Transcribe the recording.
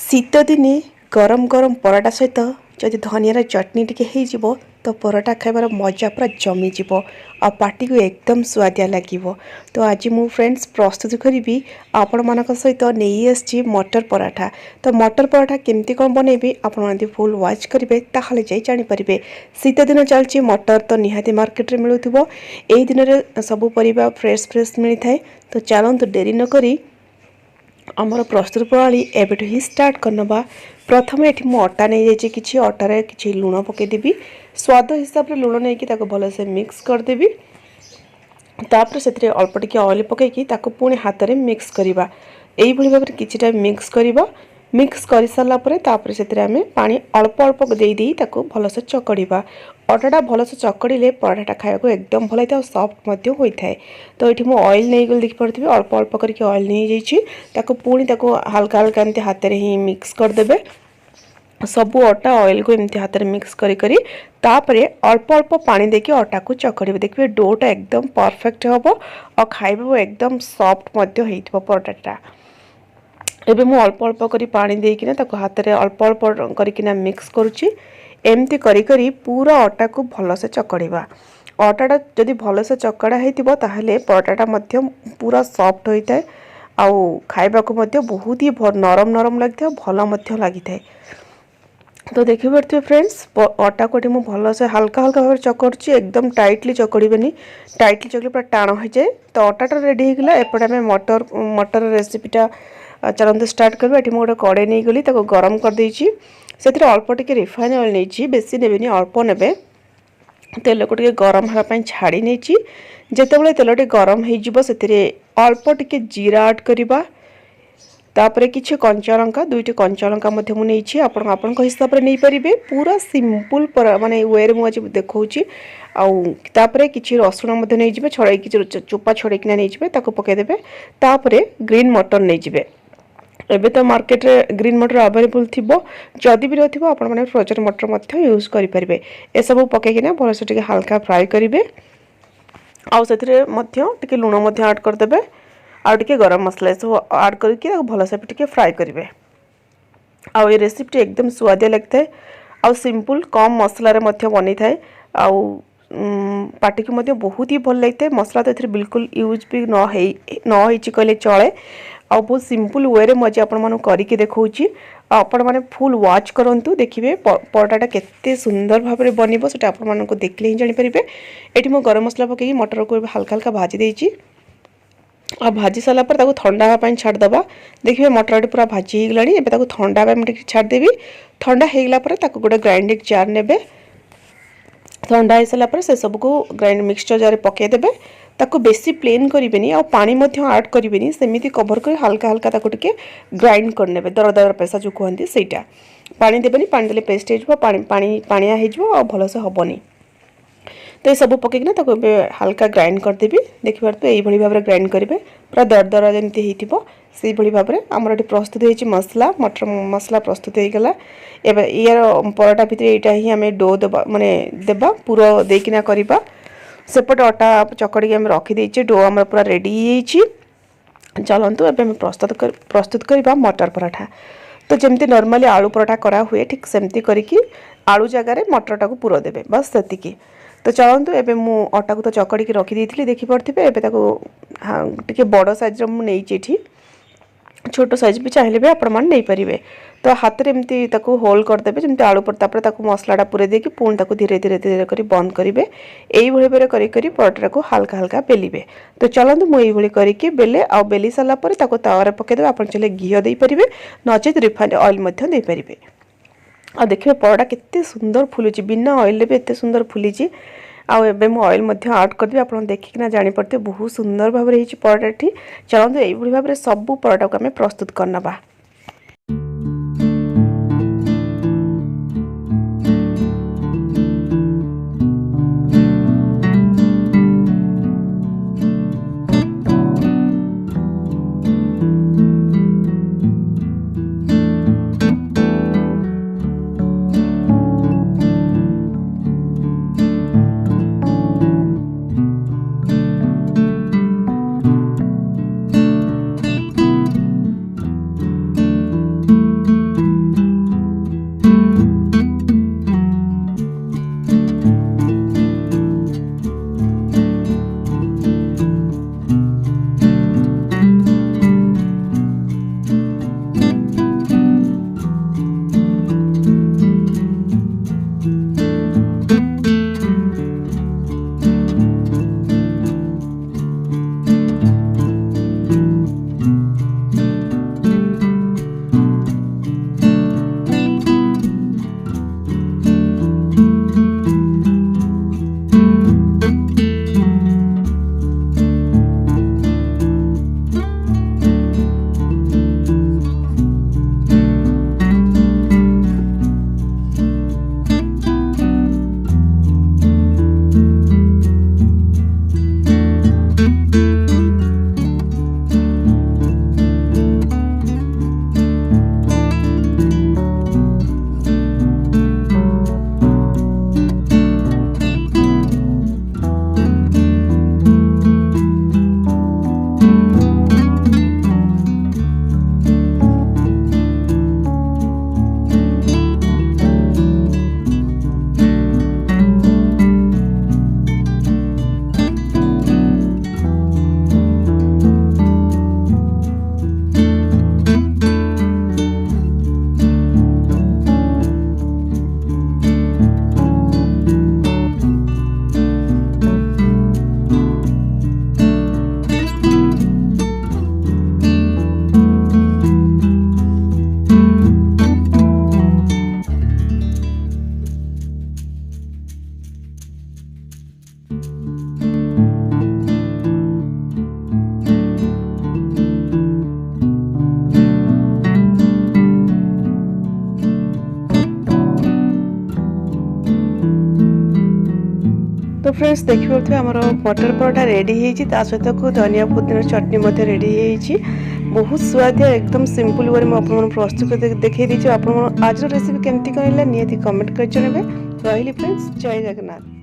शीत दिने गरम गरम पराठा सहित जदि धनियार चटनी टिके हो तो पराठा खाइबार मजा पूरा जमीज आ पार्टी को एकदम स्वादिया लगे। तो आज मु फ्रेंड्स प्रस्तुत करी आपण मान सहित नहीं आसी मटर पराठा। तो मटर पराठा केमती कौन बनइबी आप फुल वाच करेंगे ताहले जाई जानीपारे। शीत दिन चलती मटर तो निहाती मार्केट में मिलूब। यही दिन में सबू परिबा फ्रेश फ्रेश मिलता है। तो चलतु डेरी न करी आमर प्रस्तुत प्रणाली एवं ही स्टार्ट करनबा। प्रथम ये अटा नहीं जाइए कि अटारे कि लुण पकईदेवी स्वाद हिसाब से लुण नहीं कि भलसे मिक्स करदेवी। तापर से अल्प टिके ऑयल पकईकि पुणी हाथ में मिक्स करवा। यही भाव में किसी मिक्स करवा। मिक्स कर सारापर से पानी अल्प अल्प दे भलसे चकड़ा। अटाटा भलसे चकड़े पराठा खाया एकदम भल होता है, सफ्ट होता है। तो ये मुझे ऑयल नहीं गली देखिपे अल्प अल्प करके ऑयल नहीं जाइए पुणी हल्का हल्का एमती हाथ में ही मिक्स करदे। सबू अटा ऑयल को एमती हाथ में मिक्स करी तापरे अल्प अल्प पानी देके अटा को चकड़े। देखिए डोटा एकदम परफेक्ट हम और खाइबा एकदम सफ्ट हो पराठा। एबे मु अल्प अल्प करी पानी देकिना ताको हाथ में अल्प अल्प करकिना मिक्स करुच्ची। एमती करी करी पूरा अटा को भलसे चकड़वा। अटाटा जदि भलसे चकड़ा होइतिबो ताहले पराठाटा मध्य पूरा सफ्ट होता है आउ खाइबा को मध्य बहुत ही नरम नरम लगता है, भल मध्य लगी था। तो देखि पारे फ्रेंड्स अटा को मुझे भलसे हल्का हल्का भाव चकड़ी, एकदम टाइटली चकड़बनी। टाइटली चकड़ी पूरा टाण हो जाए। तो अटाटा रेडी होगा। एपटे आम मटर रेसिपीटा चलते स्टार्ट करवा। ये मुझे गोटे कड़े नहीं गली गरम कर देछि। से अल्प टिके रिफाइन ऑयल नहीं, बेसी नेबेनी अल्प नेबे। तेल को टिके गरम होगापाई छाड़ी नहीं। जितेबाला तेल टे गरम हो अल्प टिके जीरा ऐड करवा। तापर किसी कंचा लंका दुईटी कंचा लंका मुझे आपण हिसाब से नहीं पारे। पूरा सिंपल माने वे मुझे देखा। आउे किसी रसुण नहीं छड़े चोपा छड़े नहीं पकईदे। तापर ग्रीन मटर नहीं जाए। एबे तो मार्केट रे ग्रीन मटर अवेलेबल थी। जदि भी रही आपने फ्रोजन मटर यूज करेंगे। ए सब पकईकिना भलसे टिके हल्का फ्राए करेंगे। आउ से टिके लुण ऐड करदे। आउ टिके गरम मसला सब ऐड करके भलसे टिके फ्राए करेंगे। आउ ये रेसिपी एकदम स्वादिया लगता है। आउ सिंपल कम मसला बनी थाए। आउ पार्टी को बहुत ही भल लगता है। मसला तो बिल्कुल यूज भी न कहले चले। आ बहुत सिंपल वे रे मजे आपण करके देखौची। आपण माने फुल वाच करंतु देखिबे पराठाटा केते सुंदर भाव में बनिबो सेटा आपण मानको देखले ही जानि परिबे। एठी मो गरम मसला पकई मटर को हल्का हल्का भाजी देछि। आ भाजी सारा पर ताको ठंडा होगा छाड़ दबा। देखिए मटर पूरा भाजी हो गलानी। एबे ताको ठंडा होगा छाड़ देबी। ठंडा हो गला पर ताको गोटे ग्राइंडिंग जार नेबे। ठंडा हो सारा पर से सब को ग्राइंड मिक्सचर जार पकईदेबे। ताको बेसी प्लेन करेंगे आ पानी ऐड करेंगे। सेमती कभर कर हल्का हल्का ताको टिके ग्राइंड करने दर दर पेसा जो कहते सहीटा। पानी देवेनि, पानी देले पेस्ट हो पानिया हो भलसे हेनी। तो ये सब पकईकिना ताको हल्का ग्राइंड करदेवी। देखिए तो यही भाव में ग्राइंड करेंगे पूरा दर दर जमी से भाव में आमर ये प्रस्तुत हो मसला मटर मसला प्रस्तुत हो गला। एबे यार पराठा भितर यहाँ ही आम डो देवा माने देवा पूरा देकिना करवा। सेपटे अटा चकड़ी आम रखीदे। डो आम पूरा रेडी चलतु एवं प्रस्तुत करवा मटर पराठा। तो जमती नॉर्मली आलू पराठा करा हुए ठीक सेमती करके आलू जगार मटरटा को पूरा देवे बस सेतिकी। तो चलतु एवं मु अटा को तो चकड़ी रखी देखी पारे। एवं हाँ टे बड़ साइज नहीं छोट साइज भी चाहिए भी आपण मैंने नहीं पारे। तो हाथ में एमती होल्ड करदे जमी आलू पर मसलाटा पूरे देकी पुणी धीरे धीरे धीरे कर बंद करेंगे। यही भाव में करी पराठा को हल्का हल्का बेलिबे। तो चलतु मुझे करके बेले आ बेली सारापर तावर पकईदे। आप चले घी दे पारे नचेत रिफाइंड ऑयल दे पारे। आ देखिए पराठा केते सुंदर फुलुची बिना ऑयल भी एते सुंदर फुली। आबे मु ऑयल ऐड करदेवी। आप देखिकिना जानीपे बहुत सुंदर भाव में पराठाटी। चलते यही भाव में सबू पराठा को आम प्रस्तुत करनबा। तो फ्रेंड्स देखिए आमर मटर परोटा रेडी होता सहित को धनिया पुदीना चटनी रेडी हो बहुत स्वादिया एकदम सिंपल वे में प्रस्तुत देखी दीजिए। आज रेसिपी केमती कहला निहाती कमेंट कर जणावे। रही फ्रेंड्स जय जगन्नाथ।